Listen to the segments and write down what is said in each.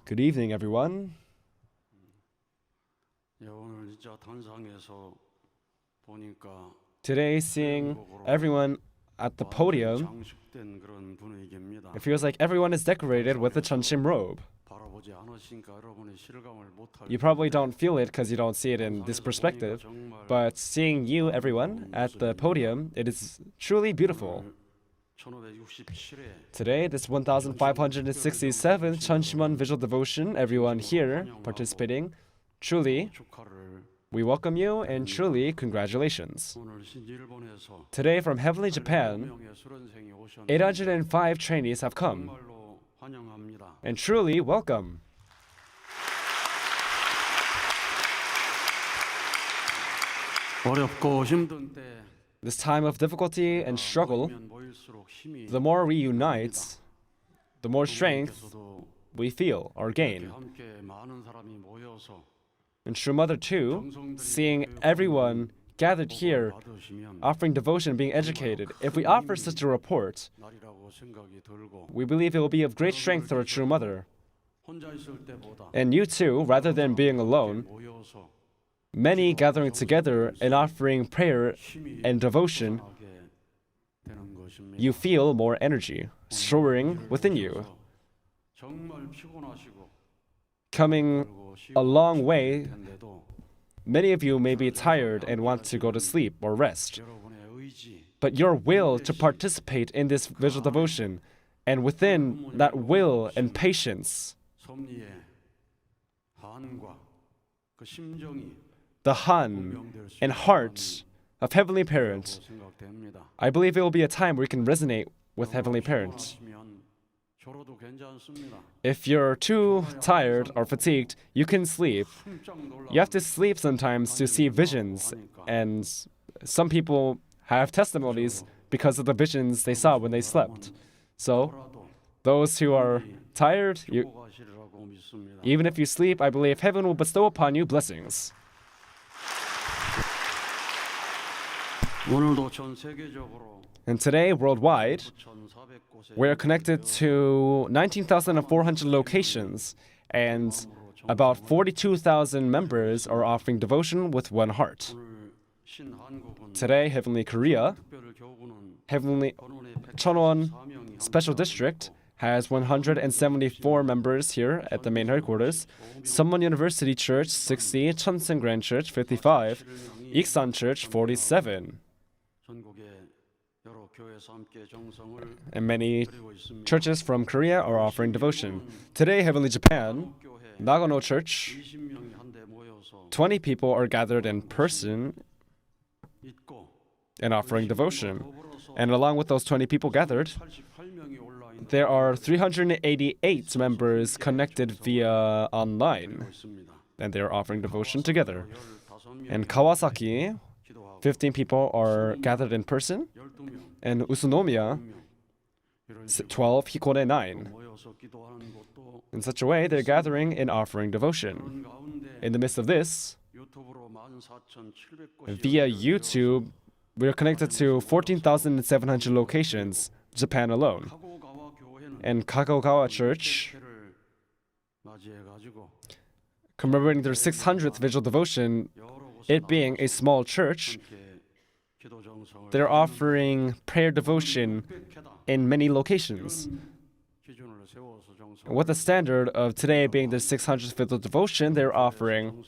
Good evening, everyone. Today, seeing everyone at the podium, it feels like everyone is decorated with a Cheonshim robe. You probably don't feel it because you don't see it in this perspective, but seeing you, everyone, at the podium, it is truly beautiful. Today, this 1567th Cheonshim Won visual devotion, everyone here participating, truly, we welcome you and truly congratulations. Today, from heavenly Japan, 805 trainees have come, and truly welcome. This time of difficulty and struggle, the more we unite, the more strength we feel or gain. And True Mother too, seeing everyone gathered here, offering devotion, being educated, if we offer such a report, we believe it will be of great strength to our True Mother. And you too, rather than being alone, many gathering together and offering prayer and devotion, you feel more energy soaring within you. Coming a long way, many of you may be tired and want to go to sleep or rest. But your will to participate in this visual devotion, and within that will and patience, the Han and heart of Heavenly Parent, I believe it will be a time where you can resonate with Heavenly Parent. If you're too tired or fatigued, you can sleep. You have to sleep sometimes to see visions, and some people have testimonies because of the visions they saw when they slept. So, those who are tired, even if you sleep, I believe heaven will bestow upon you blessings. And today, worldwide, we are connected to 19,400 locations, and about 42,000 members are offering devotion with one heart. Today, Heavenly Korea, Heavenly Cheonwon Special District has 174 members here at the main headquarters. Sunmun University Church 60, Cheonsan Grand Church 55, Iksan Church 47. And many churches from Korea are offering devotion. Today, Heavenly Japan, Nagano Church, 20 people are gathered in person and offering devotion. And along with those 20 people gathered, there are 388 members connected via online, and they are offering devotion together. And Kawasaki, 15 people are gathered in person, and Usunomiya, 12, Hikone 9. In such a way, they're gathering and offering devotion. In the midst of this, via YouTube, we are connected to 14,700 locations, Japan alone. And Kagogawa Church, commemorating their 600th visual devotion, it being a small church, they're offering prayer devotion in many locations. With the standard of today being the 600th visual devotion, they're offering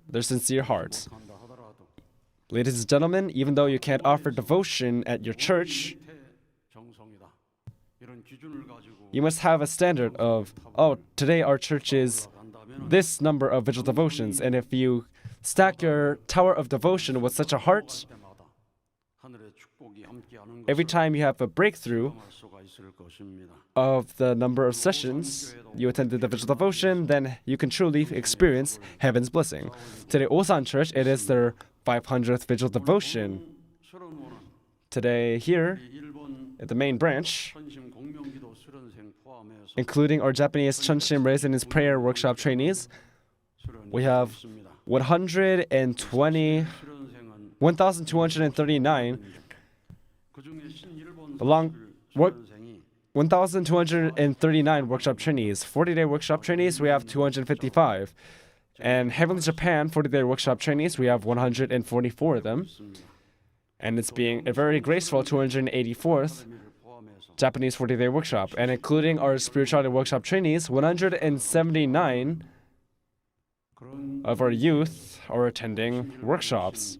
their sincere hearts. Ladies and gentlemen, even though you can't offer devotion at your church, you must have a standard of, today our church is this number of visual devotions, and if you stack your tower of devotion with such a heart, every time you have a breakthrough of the number of sessions you attended the visual devotion, then you can truly experience heaven's blessing. Today, Osan Church, it is their 500th visual devotion. Today, here at the main branch, including our Japanese Cheonshim Residence Prayer Workshop trainees, we have 1,239 1,239 workshop trainees. 40-day workshop trainees, we have 255. And Heavenly Japan 40-day workshop trainees, we have 144 of them. And it's being a very graceful 284th Japanese 40-day workshop. And including our spirituality workshop trainees, 179 of our youth are attending workshops.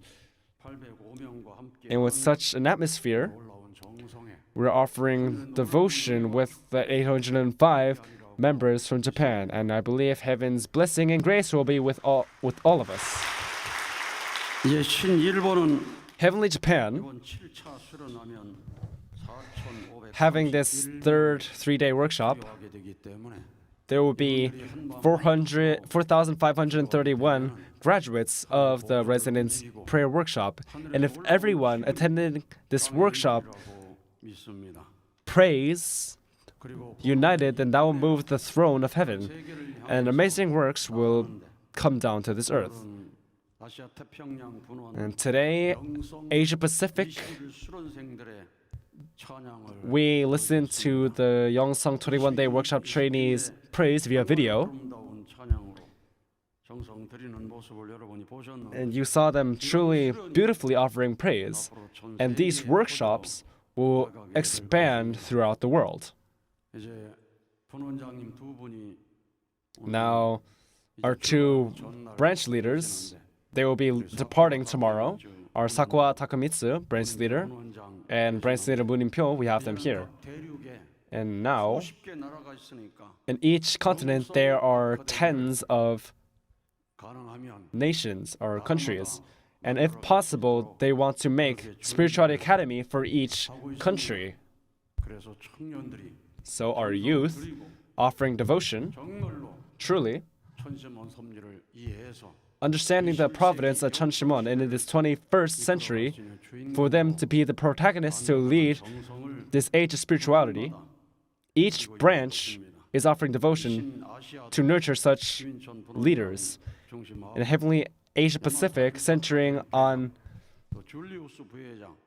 And with such an atmosphere, we're offering devotion with the 805 members from Japan. And I believe heaven's blessing and grace will be with all of us. Heavenly Japan, having this third 3-day workshop, there will be 4,531 graduates of the residence prayer workshop. And if everyone attending this workshop prays united, then that will move the throne of heaven, and amazing works will come down to this earth. And today, Asia Pacific, we listen to the Yongsang 21-day workshop trainees praise via video. And you saw them truly beautifully offering praise. And these workshops will expand throughout the world. Now, our two branch leaders, they will be departing tomorrow. Our Sakwa Takamitsu, branch leader, and branch leader Moon In-pyo, we have them here. And now, in each continent, there are tens of nations or countries. And if possible, they want to make spirituality academy for each country. So our youth, offering devotion, truly, understanding the providence of Cheonshim Won in this 21st century, for them to be the protagonists to lead this age of spirituality, each branch is offering devotion to nurture such leaders. In Heavenly Asia Pacific, centering on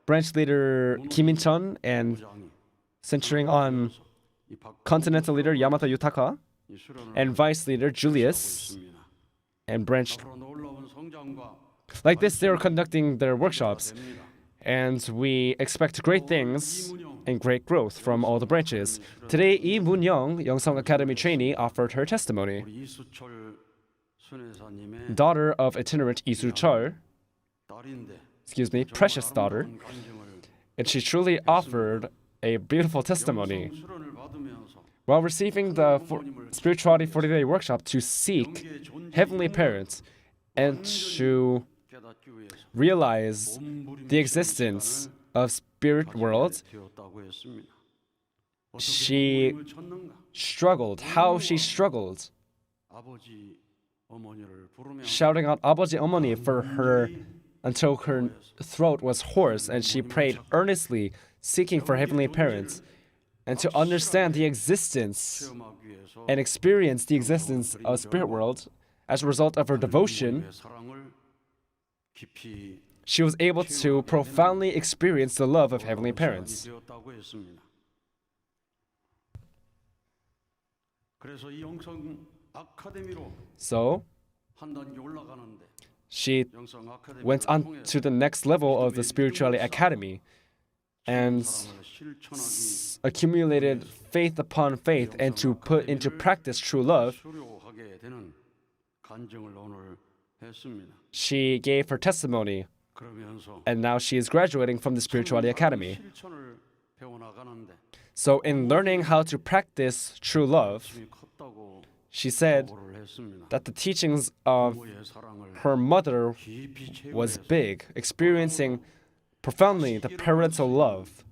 branch leader Kim In-chun and centering on continental leader Yamata Yutaka and vice leader Julius and branch. Like this, they are conducting their workshops, and we expect great things and great growth from all the branches. Today, Lee Moon-young, Yongsang Academy trainee, offered her testimony. Daughter of itinerant Lee Su-chul, precious daughter, and she truly offered a beautiful testimony. While receiving the Spirituality 40-day workshop to seek heavenly parents and to realize the existence of spirit world, she struggled. How she struggled, shouting out "아버지 어머니" for her until her throat was hoarse, and she prayed earnestly, seeking for heavenly parents and to understand the existence and experience the existence of spirit world. As a result of her devotion, she was able to profoundly experience the love of heavenly parents. So, she went on to the next level of the Spirituality Academy and accumulated faith upon faith, and to put into practice true love. She gave her testimony, and now she is graduating from the Spirituality Academy. So in learning how to practice true love, she said that the teachings of her mother was big, experiencing profoundly the parental love.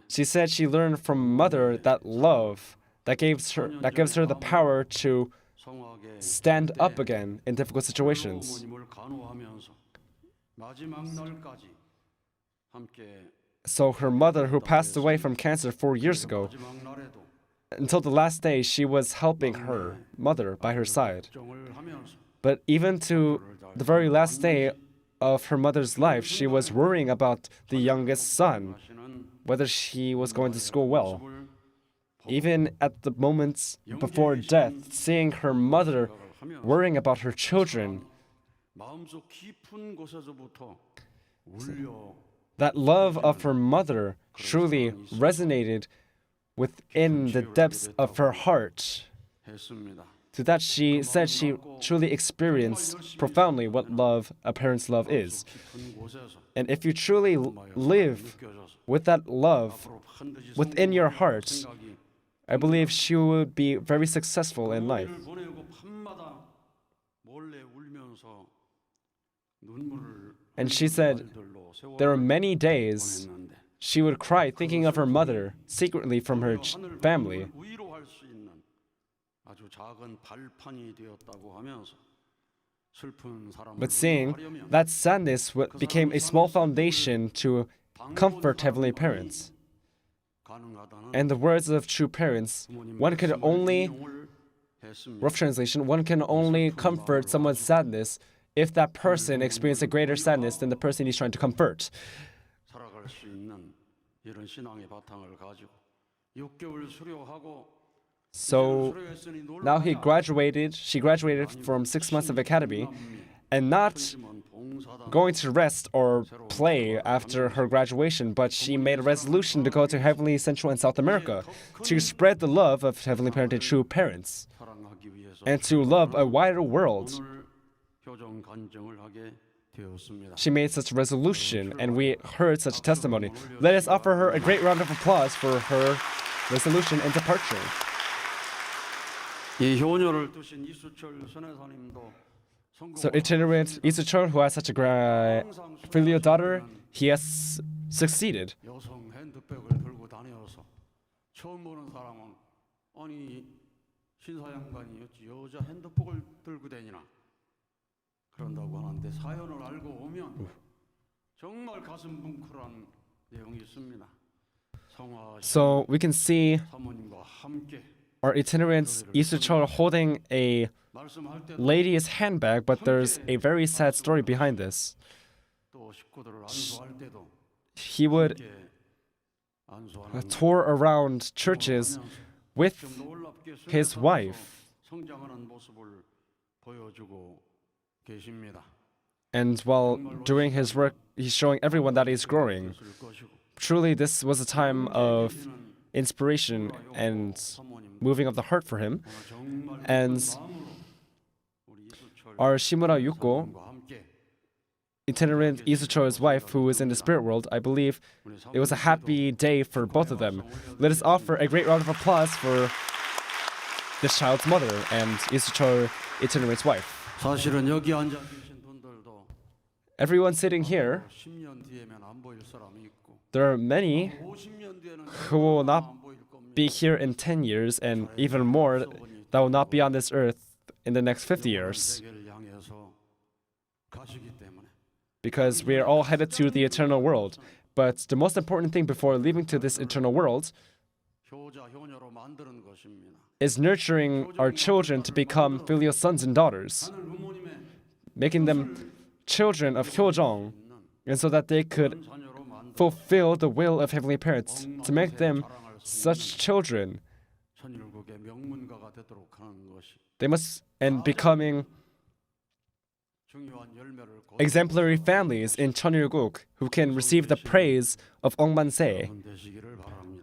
She said she learned from mother that love that gives her the power to stand up again in difficult situations. So her mother, who passed away from cancer 4 years ago, until the last day, she was helping her mother by her side. But even to the very last day, of her mother's life, she was worrying about the youngest son, whether he was going to school well. Even at the moments before death, seeing her mother worrying about her children, that love of her mother truly resonated within the depths of her heart. To that she said she truly experienced profoundly what love, a parent's love is. And if you truly live with that love within your heart, I believe she would be very successful in life. And she said there were many days she would cry thinking of her mother secretly from her family. But seeing that sadness became a small foundation to comfort heavenly parents. And the words of true parents, one can only, rough translation, one can only comfort someone's sadness if that person experienced a greater sadness than the person he's trying to comfort. So now she graduated from 6 months of academy, and not going to rest or play after her graduation, but she made a resolution to go to Heavenly Central and South America to spread the love of Heavenly Parent and true parents, and to love a wider world. She made such a resolution, and we heard such a testimony. Let us offer her a great round of applause for her resolution and departure. So itinerant Isuchol, who has such a filial daughter, he has succeeded. So we can see our itinerant Isuchol holding a lady's handbag, but there's a very sad story behind this. He would tour around churches with his wife. And while doing his work, he's showing everyone that he's growing. Truly, this was a time of inspiration and moving of the heart for him. And our Shimura Yuko, itinerant Isucho's wife, who is in the spirit world, I believe it was a happy day for both of them. Let us offer a great round of applause for this child's mother and Isucho, itinerant's wife. Everyone sitting here, there are many who will not be here in 10 years, and even more that will not be on this earth in the next 50 years. Because we are all headed to the eternal world. But the most important thing before leaving to this eternal world is nurturing our children to become filial sons and daughters, making them children of Hyojong, and so that they could fulfill the will of Heavenly Parents, to make them such children. They must, and becoming exemplary families in Cheonryuguk who can receive the praise of Ongmanse.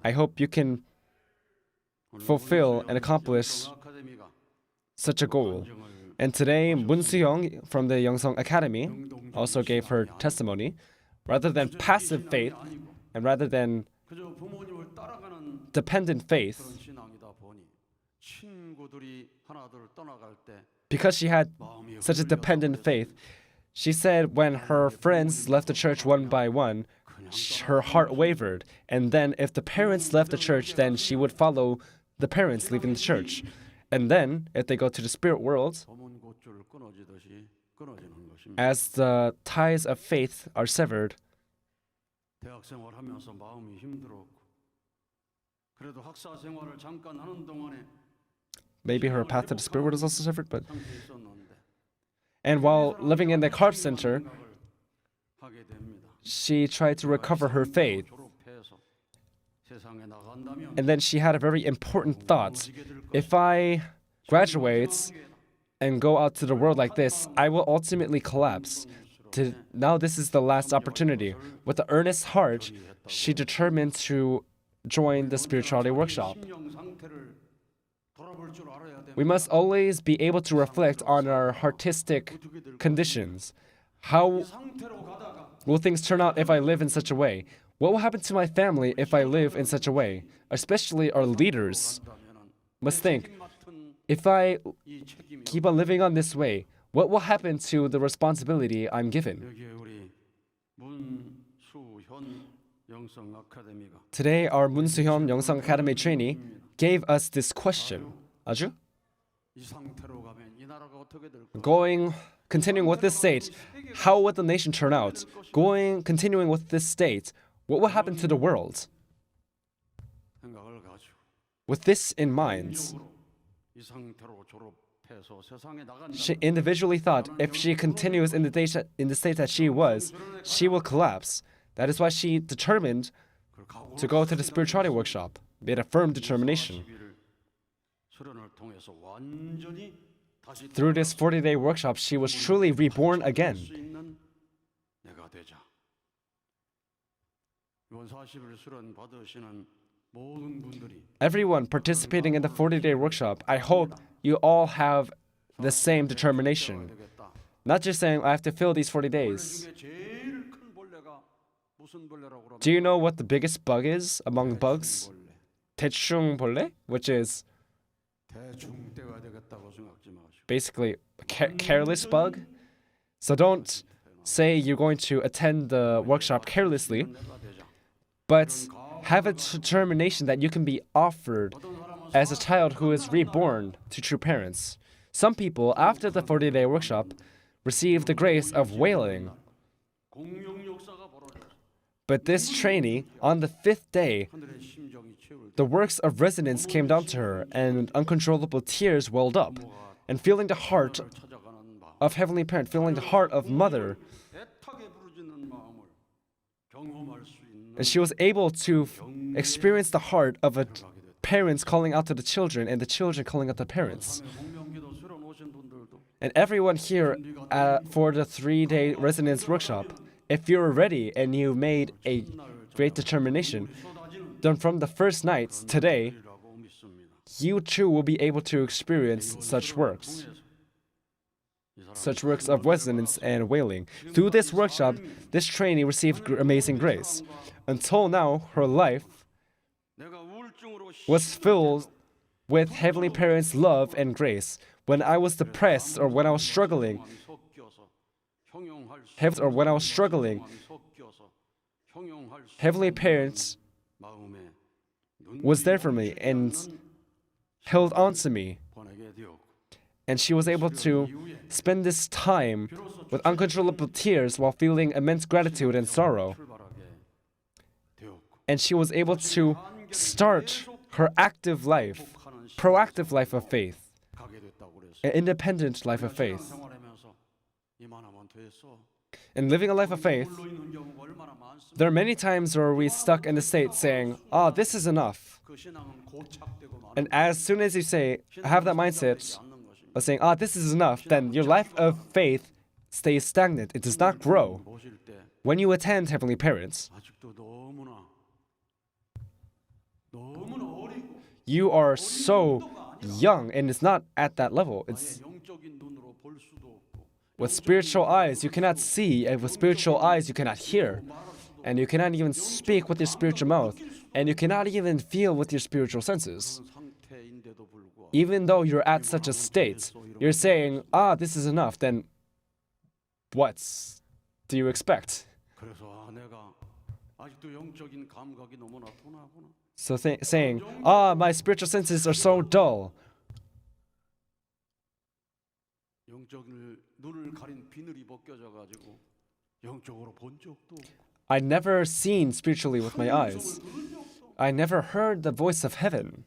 I hope you can fulfill and accomplish such a goal. And today, Moon Soo-young from the Youngsong Academy also gave her testimony. Rather than passive faith, and rather than dependent faith, because she had such a dependent faith, she said when her friends left the church one by one, her heart wavered. And then if the parents left the church, then she would follow the parents leaving the church. And then, if they go to the spirit world, as the ties of faith are severed, maybe her path to the spirit world is also severed, but... And while living in the carp center, she tried to recover her faith. And then she had a very important thought. If I graduate and go out to the world like this, I will ultimately collapse. Now this is the last opportunity. With an earnest heart, she determined to join the spirituality workshop. We must always be able to reflect on our artistic conditions. How will things turn out if I live in such a way? What will happen to my family if I live in such a way? Especially our leaders must think, if I keep on living on this way, what will happen to the responsibility I'm given? Today, our Munsuhyun Yongsang Academy trainee gave us this question. 아주? Continuing with this state, how would the nation turn out? Continuing with this state, what will happen to the world? With this in mind, she individually thought if she continues in the state that she was, she will collapse. That is why she determined to go to the spirituality workshop, made a firm determination. Through this 40-day workshop, she was truly reborn again. Everyone participating in the 40-day workshop, I hope you all have the same determination. Not just saying, I have to fill these 40 days. Do you know what the biggest bug is among bugs? 대충벌레, which is basically a careless bug. So don't say you're going to attend the workshop carelessly, but have a determination that you can be offered as a child who is reborn to true parents. Some people, after the 40-day workshop, receive the grace of wailing. But this trainee, on the 5th day, the works of resonance came down to her, and uncontrollable tears welled up. And feeling the heart of Heavenly Parent, feeling the heart of Mother, and she was able to experience the heart of a parents calling out to the children and the children calling out to the parents. And everyone here for the 3-day resonance workshop, if you're ready and you made a great determination, then from the first night, today, you too will be able to experience such works of resonance and wailing. Through this workshop, this trainee received amazing grace. Until now, her life was filled with Heavenly Parents' love and grace. When I was depressed or when I was struggling, Heavenly Parents was there for me and held on to me. And she was able to spend this time with uncontrollable tears while feeling immense gratitude and sorrow. And she was able to start her active life, proactive life of faith, an independent life of faith. In living a life of faith, there are many times where we're stuck in the state saying, this is enough. And as soon as you say, have that mindset of saying, this is enough, then your life of faith stays stagnant. It does not grow. When you attend Heavenly Parents, you are so young and it's not at that level. It's with spiritual eyes you cannot see, and with spiritual eyes you cannot hear, and you cannot even speak with your spiritual mouth, and you cannot even feel with your spiritual senses. Even though you're at such a state, you're saying, this is enough, then what do you expect? So saying, my spiritual senses are so dull. I never seen spiritually with my eyes. I never heard the voice of heaven.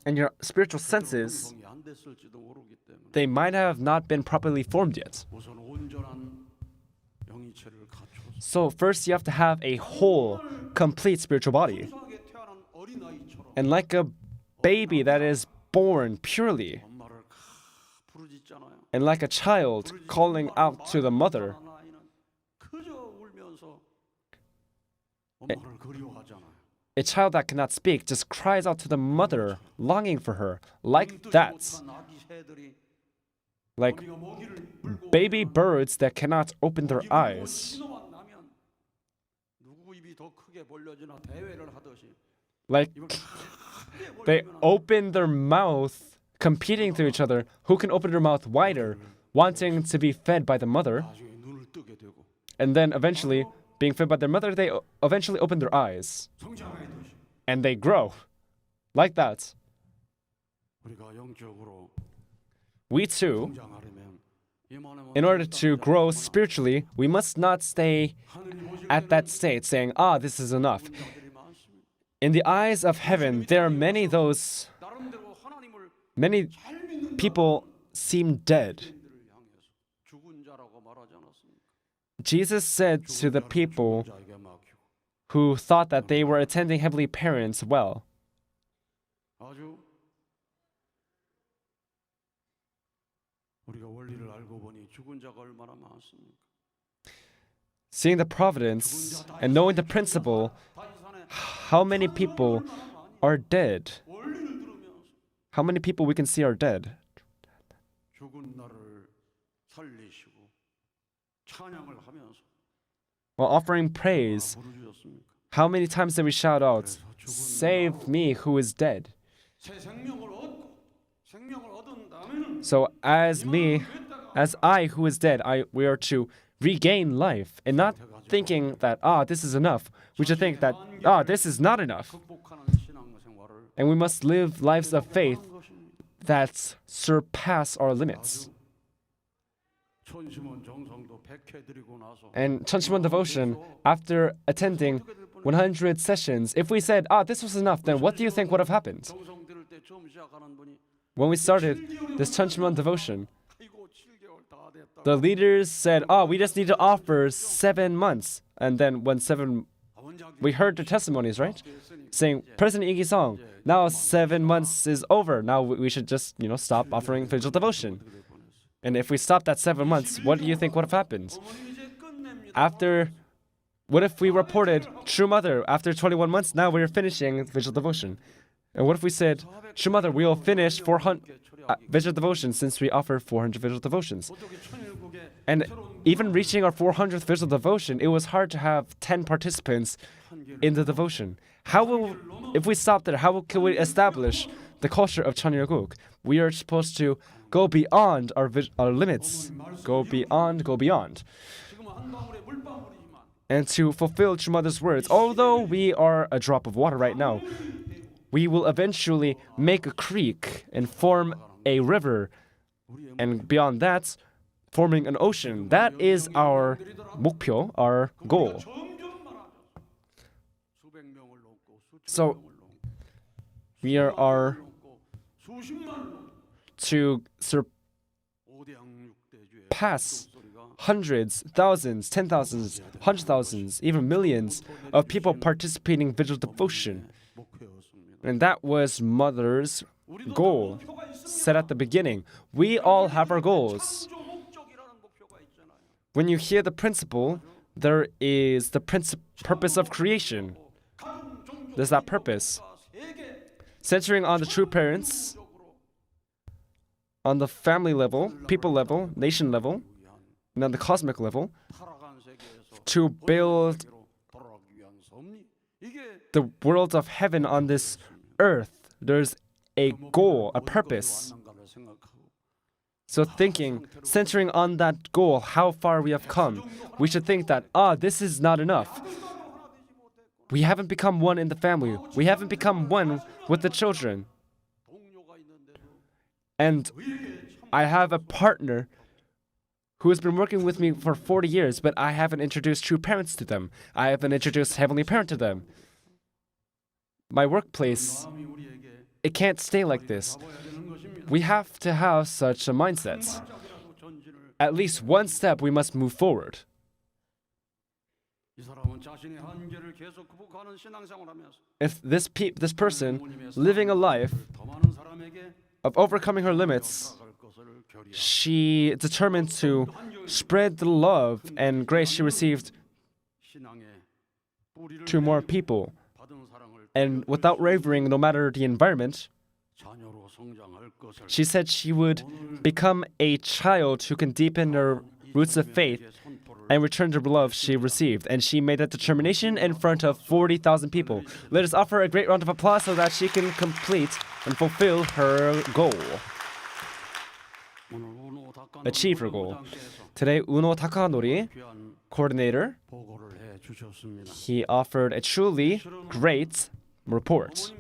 and your spiritual senses, they might have not been properly formed yet. So first you have to have a whole, complete spiritual body. And like a baby that is born purely, and like a child calling out to the mother, a child that cannot speak just cries out to the mother, longing for her, like that. Like baby birds that cannot open their eyes. Like they open their mouth, competing to each other, who can open their mouth wider, wanting to be fed by the mother. And then eventually, being fed by their mother, they eventually open their eyes. And they grow. Like that. We too, in order to grow spiritually, we must not stay at that state saying, this is enough. In the eyes of heaven, there are many people seem dead. Jesus said to the people who thought that they were attending heavenly parents well, seeing the providence and knowing the principle, how many people are dead? How many people we can see are dead? While offering praise, how many times did we shout out, "Save me who is dead"? So as I who is dead, we are to regain life and not thinking that, this is enough. We should think that, this is not enough. And we must live lives of faith that surpass our limits. And Cheonshim Won devotion, after attending 100 sessions, if we said, this was enough, then what do you think would have happened? When we started this Cheonshim Won devotion, the leaders said, we just need to offer 7 months. And then we heard the testimonies, right? Saying, President Lee Ki-sung, now 7 months is over. Now we should just, stop offering vigil devotion. And if we stopped at 7 months, what do you think would have happened? What if we reported, True Mother, after 21 months, now we're finishing vigil devotion? And what if we said, True Mother, we will finish 400 vigil devotions since we offer 400 vigil devotions? And even reaching our 400th vigil devotion, it was hard to have 10 participants in the devotion. If we stop there, how can we establish the culture of Cheonryuguk? We are supposed to go beyond our limits. Go beyond. And to fulfill True Mother's words, although we are a drop of water right now, we will eventually make a creek and form a river. And beyond that, forming an ocean. That is our 목표, our goal. So we are to surpass hundreds, thousands, 10,000s, 100,000s, even millions of people participating in vigil devotion. And that was Mother's goal set at the beginning. We all have our goals. When you hear the principle, there is the purpose of creation. There's that purpose. Centering on the true parents, on the family level, people level, nation level, and on the cosmic level, to build the world of heaven on this earth. There's a goal, a purpose. So centering on that goal, how far we have come, we should think that, this is not enough. We haven't become one in the family. We haven't become one with the children. And I have a partner who has been working with me for 40 years, but I haven't introduced true parents to them. I haven't introduced Heavenly Parent to them. My workplace it can't stay like this. We have to have such a mindset. At least one step we must move forward. If this person living a life of overcoming her limits, she determined to spread the love and grace she received to more people. And without wavering, no matter the environment, she said she would become a child who can deepen her roots of faith and return the love she received. And she made that determination in front of 40,000 people. Let us offer a great round of applause so that she can complete and fulfill her goal. Achieve her goal. Today, Uno Takanori, coordinator, he offered a truly great report.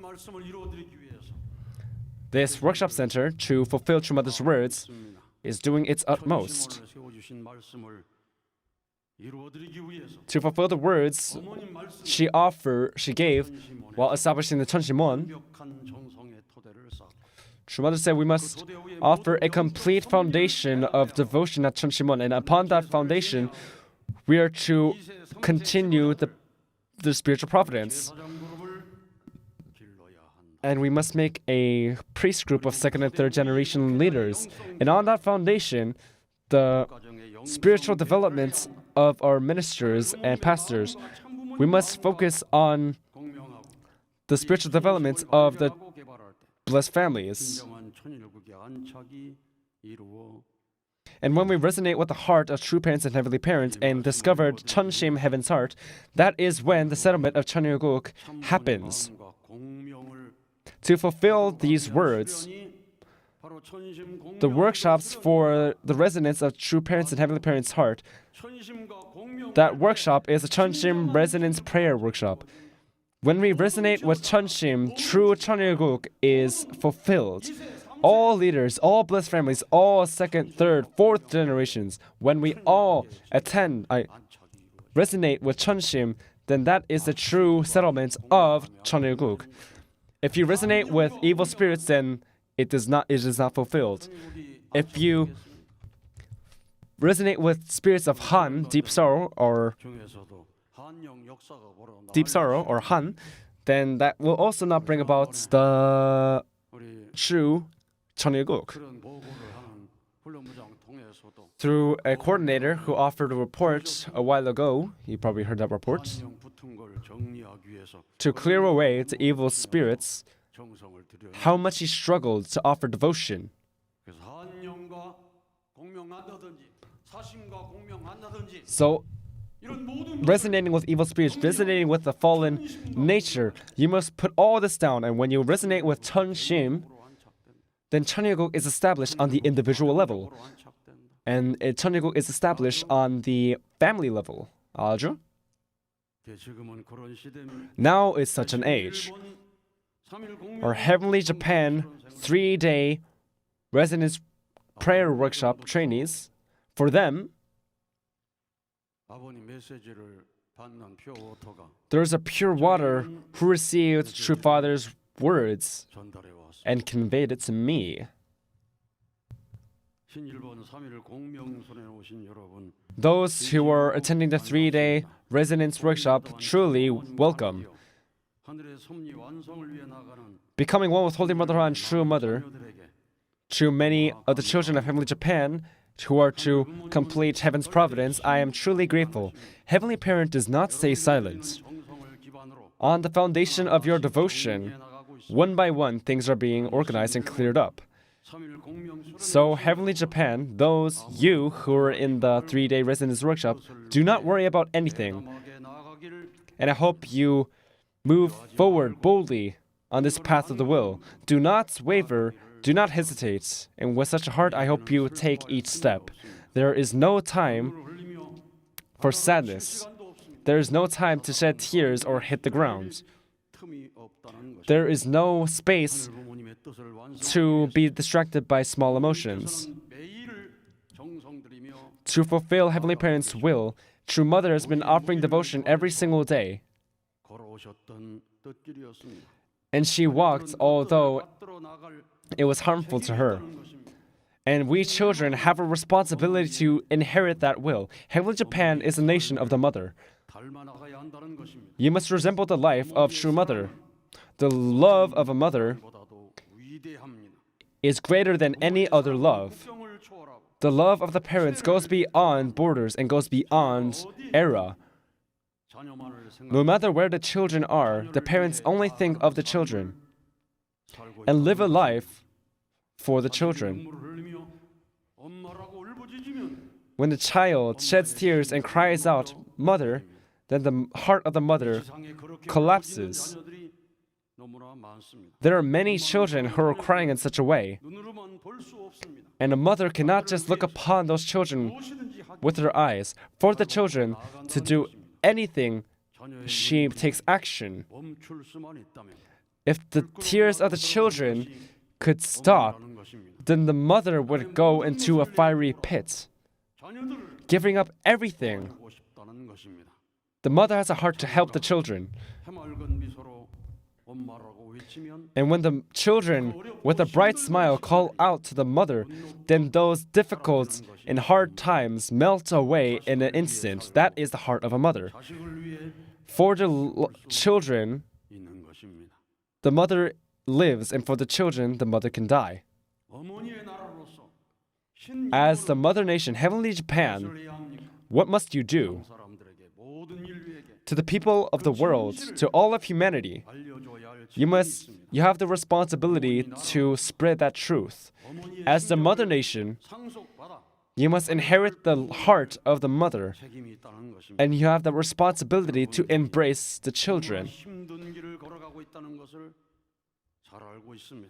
This workshop center, to fulfill True Mother's words, is doing its utmost to fulfill the words she gave while establishing the Cheonshim Won. True Mother said we must offer a complete foundation of devotion at Cheonshim Won, and upon that foundation, we are to continue the spiritual providence. And we must make a priest group of second and third generation leaders. And on that foundation, the spiritual development of our ministers and pastors, we must focus on the spiritual development of the blessed families. And when we resonate with the heart of true parents and heavenly parents and discovered Cheonshim, heaven's heart, that is when the settlement of Cheonilguk happens. To fulfill these words, the workshops for the resonance of true parents and heavenly parents' heart, that workshop is a Cheonshim Resonance Prayer Workshop. When we resonate with Cheonshim, true Cheonilguk is fulfilled. All leaders, all blessed families, all second, third, fourth generations, when we all resonate with Cheonshim, then that is the true settlement of Cheonilguk. If you resonate with evil spirits, then it is not fulfilled. If you resonate with spirits of Han, deep sorrow or Han, then that will also not bring about the true Cheonilguk. Through a coordinator who offered a report a while ago, you probably heard that report, to clear away the evil spirits, how much he struggled to offer devotion. So, resonating with evil spirits, resonating with the fallen nature, you must put all this down. And when you resonate with Cheonshim, then Cheonilguk is established on the individual level. And Cheonilguk is established on the family level. 알죠? Now is such an age. Our Heavenly Japan 3-day resonance prayer workshop trainees, for them, there is a pure water who received True Father's words and conveyed it to me. Those who are attending the 3-day resonance workshop, truly welcome. Becoming one with Holy Mother and True Mother, to many of the children of Heavenly Japan who are to complete Heaven's providence, I am truly grateful. Heavenly Parent does not stay silent. On the foundation of your devotion, one by one, things are being organized and cleared up. So, Heavenly Japan, those you who are in the 3-day resonance workshop, do not worry about anything. And I hope you move forward boldly on this path of the will. Do not waver, do not hesitate. And with such a heart, I hope you take each step. There is no time for sadness. There is no time to shed tears or hit the ground. There is no space to be distracted by small emotions. To fulfill Heavenly Parent's will, True Mother has been offering devotion every single day. And she walked, although it was harmful to her. And we children have a responsibility to inherit that will. Heavenly Japan is a nation of the mother. You must resemble the life of true mother. The love of a mother is greater than any other love. The love of the parents goes beyond borders and goes beyond era. No matter where the children are, the parents only think of the children and live a life for the children. When the child sheds tears and cries out, "Mother," then the heart of the mother collapses. There are many children who are crying in such a way, and a mother cannot just look upon those children with her eyes. For the children to do anything, she takes action. If the tears of the children could stop, then the mother would go into a fiery pit, giving up everything. The mother has a heart to help the children. And when the children, with a bright smile, call out to the mother, then those difficult and hard times melt away in an instant. That is the heart of a mother. For the children, the mother lives, and for the children, the mother can die. As the mother nation, Heavenly Japan, what must you do? To the people of the world, to all of humanity, you have the responsibility to spread that truth. As the mother nation, you must inherit the heart of the mother, and you have the responsibility to embrace the children.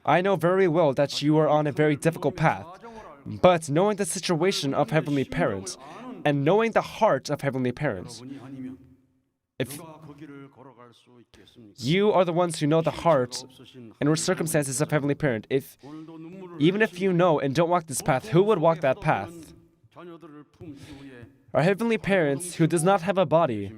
I know very well that you are on a very difficult path, but knowing the situation of Heavenly Parents and knowing the heart of Heavenly Parents, if you are the ones who know the heart and circumstances of Heavenly Parent, even if you know and don't walk this path, who would walk that path? Our Heavenly Parents who does not have a body.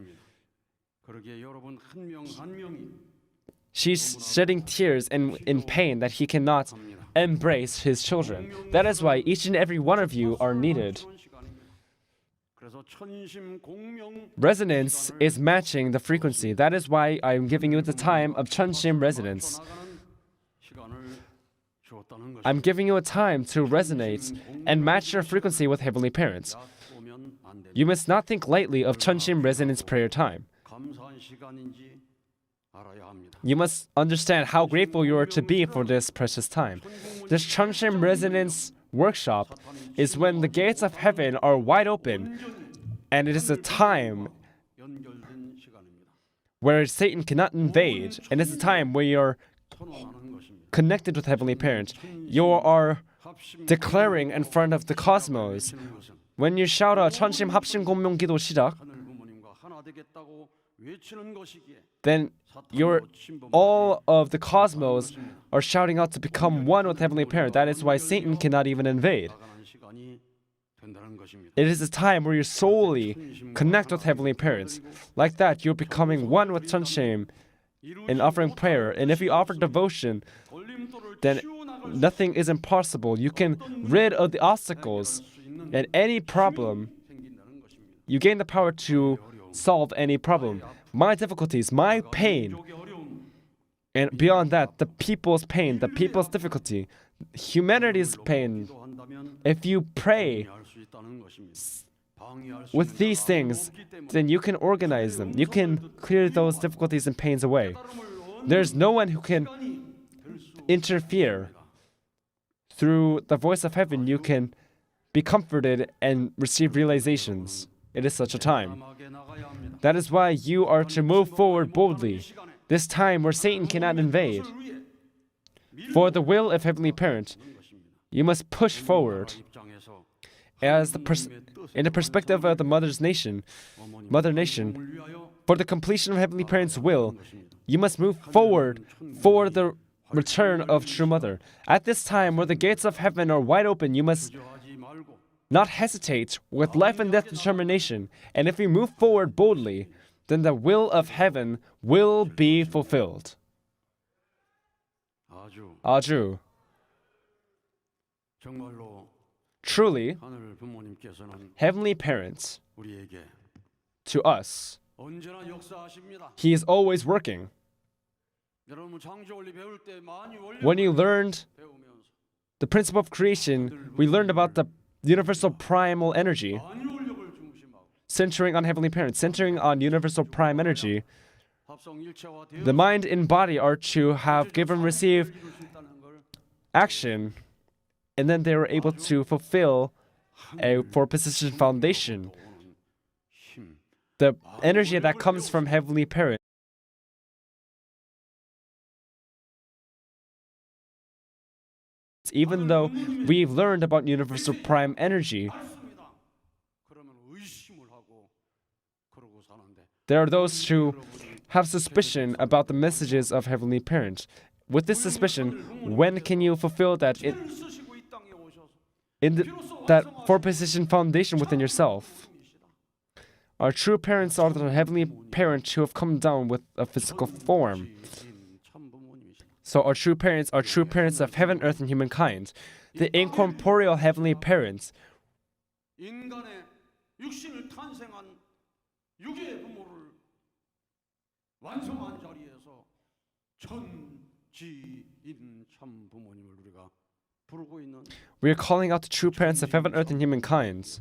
She's shedding tears in pain that he cannot embrace his children. That is why each and every one of you are needed. Resonance is matching the frequency. That is why I'm giving you the time of Cheonshim resonance. I'm giving you a time to resonate and match your frequency with Heavenly Parents. You must not think lightly of Cheonshim resonance prayer time. You must understand how grateful you are to be for this precious time. This Cheonshim resonance workshop is when the gates of heaven are wide open, and it is a time where Satan cannot invade, and it's a time where you're connected with Heavenly Parent. You are declaring in front of the cosmos. When you shout out 천심 합심 공명 기도 시작, then all of the cosmos are shouting out to become one with Heavenly Parent. That is why Satan cannot even invade. It is a time where you solely connect with Heavenly Parents. Like that, you're becoming one with Cheonshim in offering prayer. And if you offer devotion, then nothing is impossible. You can rid of the obstacles and any problem. You gain the power to solve any problem. My difficulties, my pain, and beyond that, the people's pain, the people's difficulty, humanity's pain. If you pray with these things, then you can organize them. You can clear those difficulties and pains away. There's no one who can interfere. Through the voice of heaven, you can be comforted and receive realizations. It is such a time. That is why you are to move forward boldly, this time where Satan cannot invade. For the will of Heavenly Parent, you must push forward. In the perspective of the Mother Nation, for the completion of Heavenly Parent's will, you must move forward for the return of True Mother. At this time where the gates of heaven are wide open, you must not hesitate with life and death determination. And if we move forward boldly, then the will of heaven will be fulfilled. 아주. Truly, 하늘 부모님께서는 Heavenly Parents, 우리에게 to us, 언제나 역사하십니다. He is always working. 여러분 창조 원리 배울 때 많이 When you learned 배우면서 the principle of creation, we learned about the universal primal energy, 많이 원력을 중심하고 centering on Heavenly Parents, centering on universal prime energy. 합성 일체화 The mind and body are to have given, receive action, and then they were able to fulfill a four-position foundation. 힘. The energy that comes from Heavenly Parents. Even though we've learned about universal prime energy, 맞습니다. 그러면 의심을 하고 그러고 사는데 there are those who have suspicion about the messages of Heavenly Parent. With this suspicion, when can you fulfill that 죄를 쓰시고 이 땅에 오셔서 that four-position foundation within yourself? Our true parents are the Heavenly Parent who have come down with a physical form. 참 부모님이시다. So our true parents are true parents of heaven, earth, and humankind. The incorporeal Heavenly Parents, 인간의 육신을 탄생한 육의 부모를 완성한 자리에서 천지인 참 부모님을 우리가 부르고 있는 we are calling out the true parents of heaven, earth, and humankind.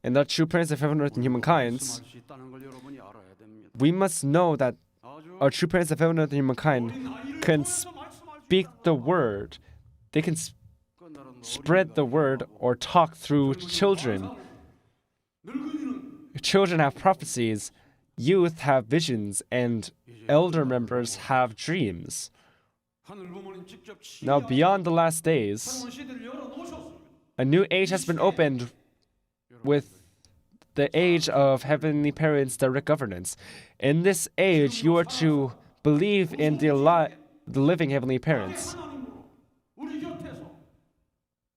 And the true parents of heaven, earth, and humankind, 말씀할 수 있다는 걸 여러분이 알아야 됩니다. we must know that 아주 our true parents of heaven, earth, and humankind can speak the word. They can 끝날은 spread the word or talk through children. 늙은이는 Children have prophecies, youth have visions, and elder members have dreams. 하늘 부모님 직접 Now, beyond the last days, 새로운 시대를 열어놓으셨습니다. a new age has been opened with the age of Heavenly Parents' direct governance. In this age, you are to believe in the living Heavenly Parents. 하나님으로 우리 곁에서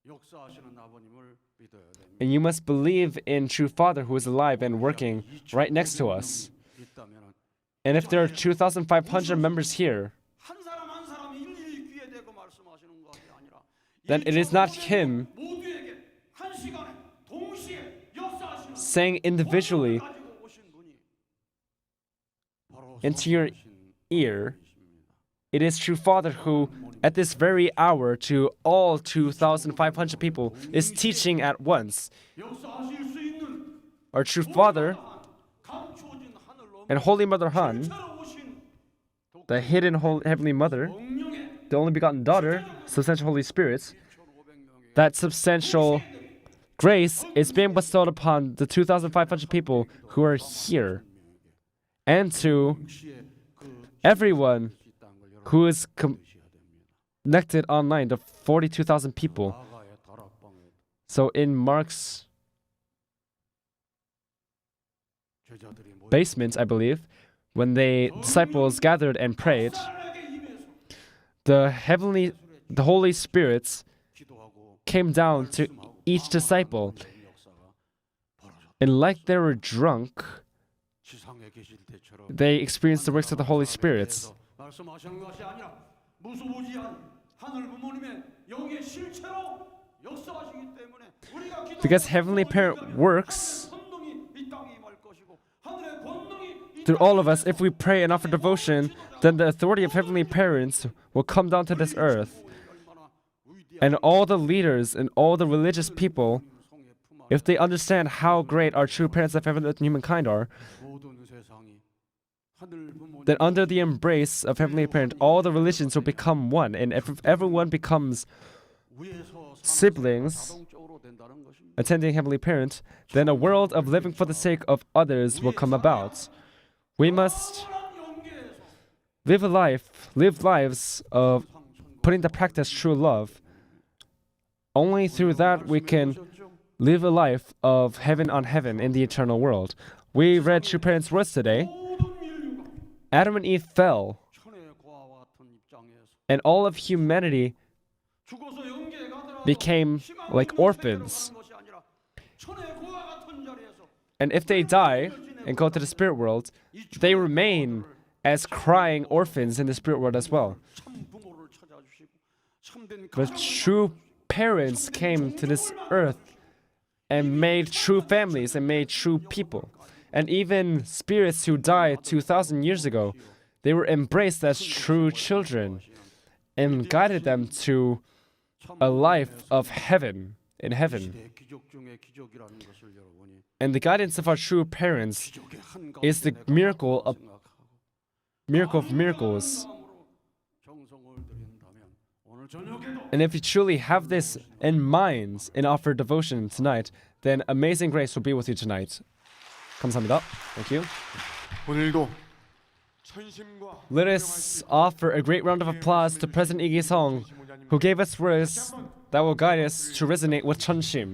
역사하시는 아버님을 믿어야 됩니다. And you must believe in true Father who is alive and working right next to us. 있다면 And if there are 2,500 members here, 한 사람 한 사람이 일일이 귀에 대고 말씀하시는 것이 아니라 then it is not Him 모두에게 한 시간에 동시에 역사하시는 saying individually 가지고 오신 분이 바로 into your 성령이신 ear. 분이십니다. It is true Father who, at this very hour, to all 2,500 people, is teaching at once. 역사하실 수 있는 Our true Father 감추어진 하늘로 and Holy Mother Han, 새로 오신 the hidden Heavenly Mother, 성령의 the only begotten daughter, substantial Holy Spirit, 1,500명의 that substantial grace is being bestowed upon the 2,500 people who are here, and to 시에 그 everyone 수 있다는 걸 여러분 who is 보셔야 됩니다. connected online, the 42,000 people. 아가의 다락방에 So in Mark's 제자들이 모여 basement, I believe, when the disciples gathered and prayed, 사람에게 임해서 the Holy Spirits 기도하고 came down to each disciple, 역사가 벌어졌다. and like they were drunk, 지상에 계실 때처럼 they experienced the works of the Holy Spirits. 말씀하시는 것이 아니라 무소부지한 하늘 부모님의 영의 실체로 역사하시기 때문에 우리가 기도하는 Because Heavenly Parent works 권능이 이 땅에 임할 것이고 하늘의 권능이 이 through all of us. If we pray and offer devotion, then the authority of Heavenly Parents will come down to this earth. 얼마나 위대한 And all the leaders and all the religious people, 성의 품 안에 if they understand how great our true parents of heaven, earth, and humankind are, 모든 세상이 하늘 부모님 then under the embrace of Heavenly Parent, all the religions will become one. And if everyone becomes 위에서 siblings 자동적으로 된다는 것입니다. attending Heavenly Parent, then a world of living for the sake of others will come about. We must 영계에서 live lives of putting to practice true love. Only through that we can live a life of heaven on heaven in the eternal world. We read True Parents' words today. 모든 인류가 Adam and Eve fell, 천의 고아와 같은 입장에서 and all of humanity 죽어서 영계에 가더라도 became like orphans. 것이 아니라 천의 고아 같은 자리에서 And if they die and go to the spirit world, they remain as crying orphans in the spirit world as well. 참 부모를 찾아주시고 참된 But 가정을 true parents came to this earth and made true families and made true people. And even spirits who died 2,000 years ago, they were embraced as true children and guided them to a life of heaven, in heaven. And the guidance of our true parents is the miracle of miracles. And if you truly have this in mind and offer devotion tonight, then amazing grace will be with you tonight. 감사합니다. Thank you. 오늘도 Let us offer a great round of applause to President Lee Gi-sung, who gave us words that will guide us to resonate with Cheonshim.